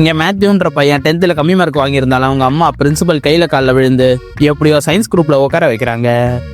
இங்க மேத்யூன்ற பையன் 10th கம்மி மார்க் வாங்கியிருந்தாலும் அவங்க அம்மா பிரின்சிபல் கையில காலில் விழுந்து எப்படியோ சயின்ஸ் குரூப்ல உட்கார வைக்கிறாங்க.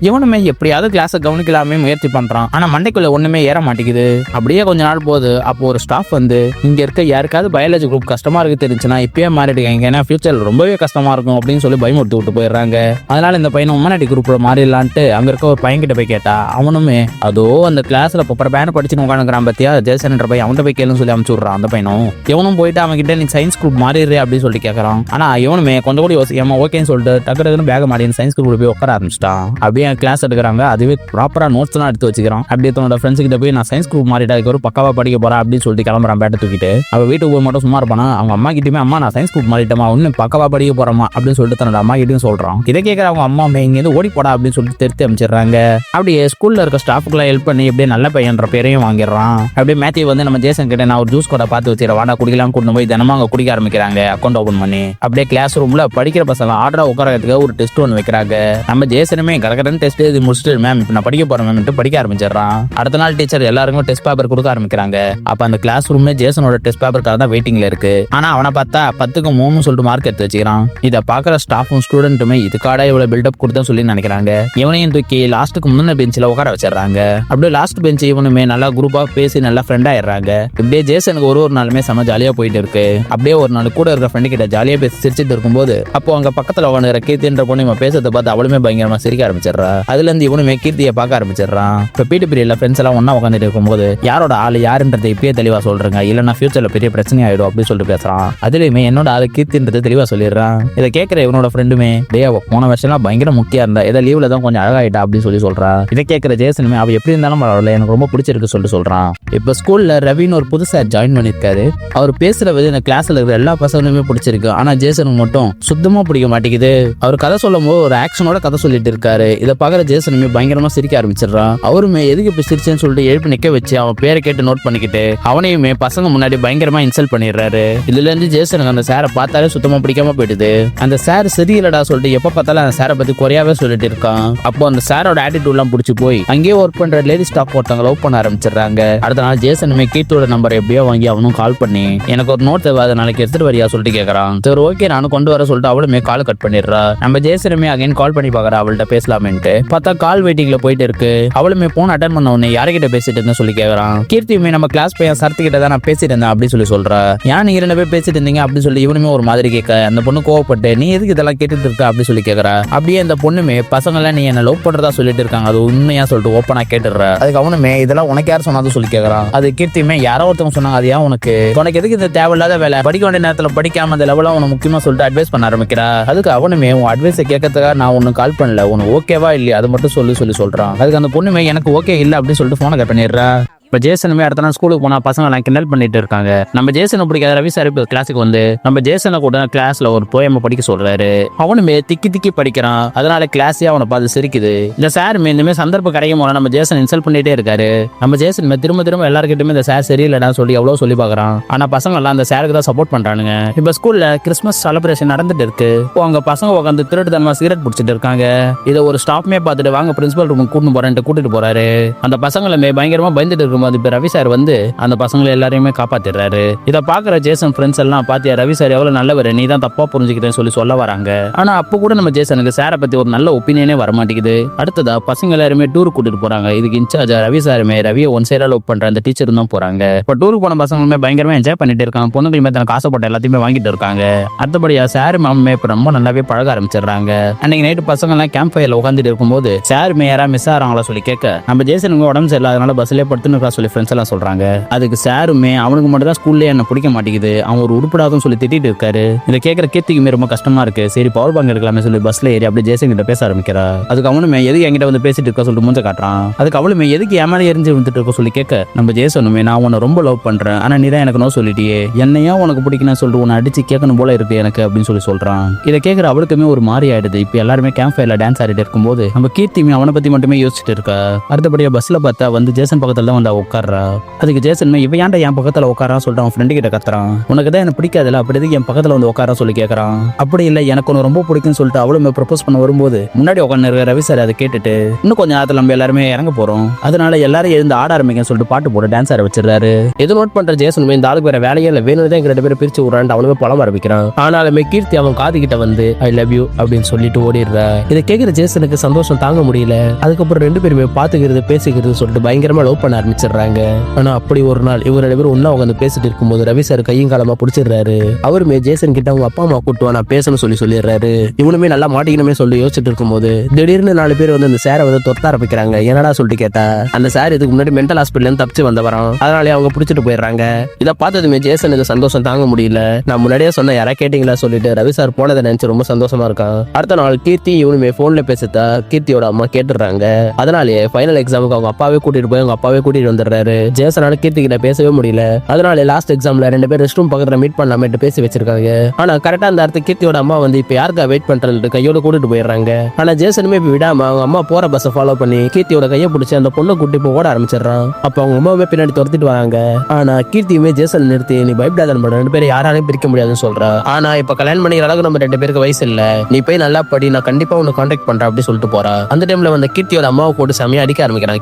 இவனுமே எப்படியாவது கிளாஸை கவனிக்கலாமே முயற்சி பண்றான். ஆனா மண்டைக்குள்ள ஒண்ணுமே ஏற மாட்டேங்குது. அப்படியே கொஞ்ச நாள் போகுது. அப்போ ஒரு ஸ்டாஃப் வந்து இங்க இருக்க யாருக்காவது பயாலஜி குரூப் கஷ்டமா இருக்கு தெரிஞ்சுன்னா இப்பயே மாறிடுங்க, ஏன்னா ஃபியூச்சர் ரொம்பவே கஷ்டமா இருக்கும் அப்படின்னு சொல்லி பயமுறுத்தி விட்டு போயிடுறாங்க. அதனால இந்த பையனை உமனாட்டி குரூப்ல மாறிடலான்ட்டு அங்க இருக்க ஒரு பையன் கிட்ட போய் கேட்டா அவனுமே அதோ அந்த கிளாஸ்ல பேன் படிச்சுன்னு உட்காந்துக்கிறான் பத்தியா ஜேசன்ன்ற பையன், அவன்கிட்ட போய் கேளுன்னு சொல்லி அனுப்பிச்சு விடுறான். அந்த பையனும் இவனும் போயிட்டு அவன் கிட்ட நீ சயின்ஸ் குரூப் மாறிடுறே அப்படின்னு சொல்லி கேட்கறான். ஆனா இவனுமே கொஞ்சம் கூட யோசிக்காம ஓகேன்னு சொல்லிட்டு டக்குனு பேக மாட்டின்னு சயின்ஸ் குரூப்ல போய் உட்கார ஆரம்பிச்சிட்டான். அப்படியே கிளாஸ் எடுக்கிறாங்க. அதுவே ப்ராப்பரா நோட்ஸ் எல்லாம் எடுத்து வச்சுக்கிறான். அப்படியே தன்னோட ஃப்ரெண்ட்ஸ் கிட்ட போய் நான் சயின்ஸ் குரூப் மாறிட்டா அதுக்கு ஒரு பக்காவா படிக்க போறேன் அப்படின்னு சொல்லிட்டு கிளம்புறான் பேட்டை தூக்கிட்டு. அவ வீட்டுக்கு போய் மட்டும் சும்மா இருப்பானா, அவங்க அம்மா கிட்டயுமே அம்மா நான் சயின்ஸ் குரூப் மாறிட்டமா ஒன்னு பக்காவா படிக்க போறமா அப்படின்னு சொல்லிட்டு தன்னோட அம்மா கிட்டயும் சொல்றான். இதை கேட்கற அவங்க அம்மா இங்க இருந்து ஓடி போடா அப்படின்னு சொல்லிட்டு தெரித்து அமைச்சிடுறாங்க. அப்படியே ஸ்கூல்ல இருக்க ஸ்டாஃபுக்குலாம் ஹெல்ப் பண்ணி எப்படியே நல்ல பையன்ற பேரையும் வாங்கிடுறான். அப்படியே மேத்யூ வந்து நம்ம ஜேசன் கிட்ட நான் ஒரு ஜூஸ் கூட பார்த்து வச்சுக்கிறேன் வாடா குடிக்கலாம் கூட்டு போய் தினமும் அங்க குடிக்க ஆரம்பிக்கிறாங்க அக்கௌண்ட் ஓபன் பண்ணி. அப்படியே கிளாஸ் ரூம்ல படிக்கிற பசங்க ஆர்டரா உட்காரத்துக்கு ஒரு டெஸ்ட் ஒன்று வைக்கிறாங்க. நம்ம ஜேசனுமே கடற்கடன் டெஸ்ட் எழுதி முடிச்சுட்டு மேம் இப்போ நான் படிக்க போறேன் மேம் படிக்க ஆரம்பிச்சிடறான். அடுத்த நாள் டீச்சர் எல்லாருக்கும் டெஸ்ட் பேப்பர் கொடுக்க ஆரம்பிக்கிறாங்க. அப்ப அந்த கிளாஸ் ரூம்ல ஜேசனோட டெஸ்ட் பேப்பருக்காக தான் வெயிட்டிங்ல இருக்கு. ஆனா அவனை பார்த்தா 10க்கு 3 சொல்லிட்டு மார்க் எடுத்து வச்சுக்கிறான். இதை பாக்குற ஸ்டாஃபும் ஸ்டூடெண்ட்டுமே இதுக்காக இவ்வளவு பில்டப் கொடுத்தா சொல்லி நினைக்கிறாங்க. இவனையும் தூக்கி லாஸ்ட்டுக்கு முன்ன பெஞ்சில் உட்கார வச்சிடறாங்க. அப்படியே லாஸ்ட் பெஞ்ச் இவனுமே நல்லா குரூப்பா பேசி நல்லா ஃப்ரெண்ட் ஆயிடுறாங்க. இப்படியே ஜேசனுக்கு ஒரு நாளுமே செம ஜாலியா போயிட்டு இருக்கு. அப்படியே ஒரு நாள் கூட இருக்க ஃப்ரெண்டு கிட்ட ஜாலியா பேசி சிரிச்சிட்டு இருக்கும்போது அப்போ அங்க பக்கத்துல உட்காந்துற கீர்த்தின்ற பொண்ணு இவன் பேசுறத பார்த்து அவளுமே பயங்கரமா சிரிக்க ஆரம்பிச்சிடறா. அதுல இருந்து இவனுமே கீர்த்தியை பார்க்க ஆரம்பிச்சிடறான். இப்ப பீட்டு பீரியட்ல ஃப்ரெண்ட்ஸ் எல்லாம் ஒன்னா உட்காந்துட்டு இருக்கும்போது யாரோட ஆளு யாருன்றதை இப்பயே தெளிவா சொல்றேங்க, இல்லைன்னா ஃபியூச்சர்ல பெரிய பிரச்சனை ஆயிடும் அப்படின்னு சொல்லிட்டு பேசுறான். அதுலயுமே என்னோட ஆளு கீர்த்தின்றது தெளிவா சொல்லிடுறான். இதை கேட்கிற இவனோட ஃப்ரெண்டுமே டே போன வருஷம்லாம் பயங்கர முக்கியம் இருந்தா ஏதோ லீவ்ல தான் கொஞ்சம் அழகாயிட்டா அப்படின்னு சொல்றா. இதை கேட்கிற ஜேசனுமே அவ எப்படி இருந்தாலும் பரவாயில்ல எனக்கு ரொம்ப பிடிச்சிருக்கு சொல்லிட்டு சொல்றான். இப்ப ஸ்கூல்ல ரவின்னு ஒரு புதுசா ஜாயின் பண்ணிருக்காரு. அவர் பேசுற வித இந்த கிளாஸ்ல இருக்கிற எல்லா பசங்களுமே பிடிச்சிருக்கு. ஆனா ஜேசனுக்கு மட்டும் சுத்தமா பிடிக்க மாட்டேங்குது. அவர் கதை சொல்லும் போது ஒரு ஆக்ஷனோட கதை சொல்லிட்டு இருக்காரு. இதை பாக்குற ஜேசனுமே பயங்கரமா சிரிக்க ஆரம்பிச்சிடறான். அவருமே எதுக்கு இப்ப சிரிச்சேன்னு சொல்லிட்டு எழுப்பி நிக்க வச்சு அவன் பேரை கேட்டு நோட் பண்ணிக்கிட்டு அவனையுமே பசங்க முன்னாடி பயங்கரமா இன்சல்ட் பண்ணிடுறாரு. இதுல இருந்து ஜேசனுக்கு அந்த சாரை பார்த்தாலே சுத்தமா பிடிக்காம போயிடுது. அந்த சார் சரியில்லடா சொல்லிட்டு எப்ப பார்த்தாலும் அந்த சாரை பத்தி குறையாவே சொல்லிட்டு இருக்கான். அப்போ அந்த சாரோட ஆட்டிடியூட் எல்லாம் பிடிச்சி போய் அங்கேயே ஒர்க் பண்ற லேடி ஸ்டாஃப் ஒருத்தவங்க லவ் பண்ண ஆரம்பிச்சிடுறாங்க. அடுத்த நாள் ஜேசனுமே கீர்த்தியோட நம்பர் எப்படியோ வாங்கி அவனும் கால் பண்ணி எனக்கு ஒரு நோட் தேவை அதை நாளைக்கு எடுத்துட்டு வரியா சொல்லிட்டு கேட்கறான். சரி ஓகே நானும் கொண்டு வர சொல்லிட்டு அவளுமே கால் கட் பண்ணிடுறா. நம்ம ஜேசனுமே அகைன் கால் பண்ணி பாக்குறா அவள்கிட்ட பேசலாமேன்ட்டு. பார்த்தா கால் வெயிட்டிங்ல போயிட்டு இருக்கு. அவளுமே போன் அட்டன் பண்ண உடனே யார்கிட்ட பேசிட்டு இருந்தேன் சொல்லி கேட்கறான். கீர்த்தியுமே நம்ம கிளாஸ் பையன் சரத்து கிட்ட தான் நான் பேசிட்டு இருந்தேன் அப்படின்னு சொல்லி சொல்றா. ஏன் நீங்க 2 பேர் பேசிட்டு இருந்தீங்க அப்படின்னு சொல்லி இவனுமே ஒரு மாதிரி கேட்க அந்த பொண்ணு கோவப்பட்டு நீ எதுக்கு இதெல்லாம் கேட்டுட்டு இருக்க அப்படின்னு சொல்லி கேட்கறா. அப்படியே அந்த பொண்ணுமே பசங்க எல்லாம் நீ என்ன லவ் பண்றதா சொல்லிட்டு இருக்காங்க அது உண்மையா சொல்லிட்டு ஓப்பனா கேட்டுடுற. அதுக்கு அவனுமே இதெல்லாம் உனக்கு யார் சொன்னாலும் சொல்லி கேட்கறான். அது கீர்த்தியுமே யாரோ ஒருத்தவங்க சொன்னாங்க அது ஏன் உனக்கு எதுக்கு இந்த தேவையில்லாத வேலை படிக்க வேண்டிய நேரத்துல படிக்காம அந்த லெவல உனக்கு முக்கியமா சொல்லிட்டு அட்வைஸ் பண்ண ஆரம்பிக்கிறா. அதுக்கு அவனுமே உன் அட்வைஸை கேட்கறதுக்காக நான் ஒன்னு கால் பண்ணல உனக்கு ஓகேவா இல்லையா அது மட்டும் சொல்லி சொல்றான். அதுக்கு அந்த பொண்ணுமே எனக்கு ஓகே இல்ல அப்படின்னு சொல்லிட்டு போனை கட் பண்ணிடுறா. இப்போ ஜேசனுமே அடுத்த நாள் ஸ்கூலுக்கு போனால் பசங்க எல்லாம் கிண்டல் பண்ணிட்டு இருக்காங்க. நம்ம ஜேசனை பிடிக்காத ரவி சார் இப்போ கிளாஸுக்கு வந்து நம்ம ஜேசனை கூட கிளாஸ்ல ஒரு போயமை படிக்க சொல்றாரு. அவனுமே திக்கி படிக்கிறான். அதனால கிளாஸே அவனை பார்த்து சிரிக்குது. இந்த சாருமே இந்தமாதிரி சந்தர்ப்பம் கிடைக்கும் போல நம்ம ஜேசன் இன்சல்ட் பண்ணிட்டே இருக்காரு. நம்ம ஜேசன் திரும்ப எல்லாருக்கிட்டுமே இந்த சார் சரியில்லைடா சொல்லி எவ்வளோ சொல்லி பார்க்குறான். ஆனால் பசங்க எல்லாம் அந்த சாருக்கு தான் சப்போர்ட் பண்றானுங்க. இப்போ ஸ்கூல்ல கிறிஸ்மஸ் செலிப்ரேஷன் நடந்துட்டு இருக்கு. இப்போ அங்க பசங்க உட்காந்து திருட்டுத்தனமா சிகரெட் பிடிச்சிட்டு இருக்காங்க. இதை ஒரு ஸ்டாஃப்மே பார்த்துட்டு வாங்க பிரின்சிபல் ரூமுக்கு கூட்டிட்டு போறாரு. அந்த பசங்களுமே பயங்கரமா பயந்துட்டு இருக்கும். இப்ப ரவி சார் வந்து அந்த பசங்களை எல்லாரையுமே காப்பாத்திடுறாரு. இதை பாக்குற ஜேசன் ஃப்ரெண்ட்ஸ் எல்லாம் பாத்தியா ரவி சார் எவ்வளவு நல்லவர் நீ தான் தப்பா புரிஞ்சுக்கிட்டேன்னு சொல்ல வராங்க. ஆனா அப்ப கூட நம்ம ஜேசனுக்கு சாரை பத்தி ஒரு நல்ல ஒப்பீனியனே வரமாட்டேங்குது. அடுத்ததா பசங்க எல்லாருமே டூருக்கு கூட்டிட்டு போறாங்க. இதுக்கு இன்சார்ஜ் ரவி சாருமே ரவியை ஒன் சைடா லவ் பண்ற அந்த டீச்சர் தான் போறாங்க. இப்ப டூருக்கு போன பசங்களுமே பயங்கரமா என்ஜாய் பண்ணிட்டு இருக்காங்க. பொண்ணுங்களுமே தனக்கு ஆசைப்பட்ட எல்லாத்தையுமே வாங்கிட்டு இருக்காங்க. அடுத்தபடியா சாரு மாமே இப்ப ரொம்ப நல்லாவே பழக ஆரம்பிச்சிடுறாங்க. அன்னைக்கு நைட்டு பசங்க எல்லாம் கேம்ப் ஃபயர்ல உட்காந்துட்டு இருக்கும்போது சாருமே யாரா மிஸ் ஆறாங்களா சொல்லி கேட்க நம்ம ஜேசனுக்கு உடம்பு சரியில்லாதனால பஸ்லயே படுத்துன்னு சொல்லி ஃப்ரெண்ட்ஸ் எல்லாம் சொல்றாங்க. அதுக்கு சாருமே அவனுக்கு மட்டும் தான் ஸ்கூல்ல என்ன பிடிக்க மாட்டேங்குது அவன் ஒரு உருப்படாதுன்னு சொல்லி திட்டிட்டு இருக்காரு. இதை கேட்கிற கீர்த்திக்குமே ரொம்ப கஷ்டமா இருக்கு. சரி பவர் பேங்க் எடுக்கலாமே சொல்லி பஸ்ல ஏறி அப்படியே ஜேசன் கிட்ட பேச ஆரம்பிக்கிறா. அதுக்கு அவனுமே எதுக்கு என்கிட்ட வந்து பேசிட்டு இருக்க சொல்லிட்டு மூஞ்ச காட்டுறான். அதுக்கு அவளுமே எதுக்கு ஏமாலே எரிஞ்சு வந்துட்டு இருக்க சொல்லி கேட்க நம்ம ஜேசனுமே நான் உன்னை ரொம்ப லவ் பண்றேன் ஆனா நீ தான் எனக்கு நோ சொல்லிட்டியே என்னையா உனக்கு பிடிக்கணும்னு சொல்லிட்டு உன்னை அடிச்சு கேட்கணும் போல இருக்கு எனக்கு அப்படின்னு சொல்றான். இதை கேட்கிற அவளுக்குமே ஒரு மாதிரி ஆயிடுது. இப்ப எல்லாருமே கேம்ப் ஃபயர்ல டான்ஸ் ஆடிட்டு இருக்கும்போது நம்ம கீர்த்தியுமே அவனை பத்தி மட்டுமே யோசிச்சுட்டு இருக்கா. அடுத்தபடியா பஸ்ல பார்த்தா வந்து ஜேசன் பக்கத்துல தான் வந்து உட்கார்றா. அதுக்கு ஜேசன் இவன் ஏன்டா என் பக்கத்துல உட்காரான்னு சொல்லிட்டு அவன் ஃப்ரெண்டு கிட்ட கத்துறான். உனக்கு தான் எனக்கு பிடிக்காதுல, அப்படி எதுக்கு என் பக்கத்துல வந்து உட்கார சொல்லி கேட்கறான். அப்படி இல்லை எனக்கு ஒன்று ரொம்ப பிடிக்கும்னு சொல்லிட்டு அவளுமே ப்ரப்போஸ் பண்ண வரும்போது முன்னாடி உட்காந்து இருக்க ரவி சார் அதை கேட்டுட்டு இன்னும் கொஞ்சம் நேரத்தில் நம்ம எல்லாருமே இறங்க போறோம், அதனால எல்லாரும் எழுந்து ஆட ஆரம்பிக்கன்னு சொல்லிட்டு பாட்டு போட்டு டான்ஸ் ஆட வச்சிருக்காரு. எது நோட் பண்ற ஜேசனுமே இந்த ஆளுக்கு வேற வேலையே இல்லை, வேணும் தான் 2 பேரும் பிரிச்சு விடுறான் அவனுமே புலம்ப ஆரம்பிக்கிறான். ஆனாலுமே கீர்த்தி அவன் காது கிட்ட வந்து ஐ லவ் யூ அப்படின்னு சொல்லிட்டு ஓடிடுறா. இதை கேட்கிற ஜேசனுக்கு சந்தோஷம் தாங்க முடியல. அதுக்கப்புறம் 2 பேருமே பாத்துக்கிறது பேசிக்கிறது சொல்லிட்டு பயங்கரமா லவ் பண்ண ஆரம்பிச்சிடுறாங்க. ஆனா அப்படி ஒரு நாள் இவங்க 2 பேரும் ஒன்னா உட்காந்து பேசிட்டு இருக்கும்போது ரவி சார் கையும் காலமா பிடிச்சிடுறாரு. அவருமே ஜேசன் கிட்ட அவங்க அப்பா அம்மா கூட்டுவா நான் பேசணும் சொல்லிடுறாரு. இவனுமே நல்லா மாட்டிக்கணுமே சொல்லி யோசிச்சுட்டு இருக்கும்போது திடீர்னு 4 பேர் வந்து அந்த சாரை வந்து தொத்த ஆரம்பிக்கிறாங்க. என்னடா சொல்லிட்டு கேட்டா அந்த சார் இதுக்கு முன்னாடி மென்டல் ஹாஸ்பிட்டல் இருந்து தப்பிச்சு வந்தவரான், அதனாலே அவங்க பிடிச்சிட்டு போயிடுறாங்க. இதை பார்த்ததுமே ஜேசனுக்கு சந்தோஷம் தாங்க முடியல. நான் முன்னாடியே சொன்ன யாரா கேட்டீங்களா சொல்லிட்டு ரவி சார் போனதை நினைச்சு ரொம்ப சந்தோஷமா இருக்கான். அடுத்த நாள் கீர்த்தி இவனுமே போன்ல பேசத்தா கீர்த்தியோட அம்மா கேட்டுறாங்க. அதனாலே ஃபைனல் எக்ஸாமுக்கு அவங்க அப்பாவே கூட்டிட்டு போய் அவங்க அப்பாவே கூட்டிட்டு வந்துடுறாரு. ஜேசனால கீர்த்தி கிட்ட பேசவே முடியல. அதனால லாஸ்ட் எக்ஸாம்ல 2 பேர் ரெஸ்ட் ரூம் பக்கத்துல மீட் பண்ணலாமேட்டு பேசி வச்சிருக்காங்க. ஆனா கரெக்டா அந்த இடத்துக்கு கீர்த்தியோட அம்மா வந்து இப்ப யாருக்கா வெயிட் பண்றது கையோட கூட்டிட்டு போயிடுறாங்க. ஆனா ஜேசனுமே இப்ப விடாம அவங்க அம்மா போற பஸ் ஃபாலோ பண்ணி கீர்த்தியோட கையை பிடிச்சி அந்த பொண்ணை கூட்டி இப்போ ஓட ஆரம்பிச்சிடறான். அப்ப அவங்க அம்மாவே பின்னாடி துரத்திட்டு வராங்க. ஆனா கீர்த்தியுமே ஜேசன் நிறுத்தி நீ பயப்படாத, நம்ம 2 பேரும் யாராலையும் பிரிக்க முடியாதுன்னு சொல்றா. ஆனா இப்ப கல்யாணம் பண்ணிக்கிற அளவுக்கு நம்ம 2 பேருக்கு வயசு இல்ல, நீ போய் நல்லா படி, நான் கண்டிப்பா உன்னை கான்டாக்ட் பண்றேன் அப்படி சொல்லிட்டு போறா. அந்த டைம்ல வந்து கீர்த்தியோட அம்மாவை போட்டு செமையா அடிக்க ஆரம்பிக்கிறான்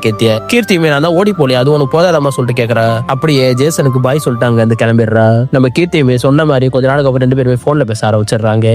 கீர்த்தியுமே நான் தான் ஓடி போலியா, அது உனக்கு போதாதம்மா சொல்லிட்டு கேட்கறா. அப்படியே ஜேசனுக்கு பாய் சொல்லிட்டாங்க அந்த கிளம்பிடுறா. நம்ம கீர்த்தியுமே சொன்ன மாதிரி கொஞ்ச நாளுக்கு அப்புறம் 2 பேருமே போன்ல பேச ஆரம்பிச்சிடுறாங்க.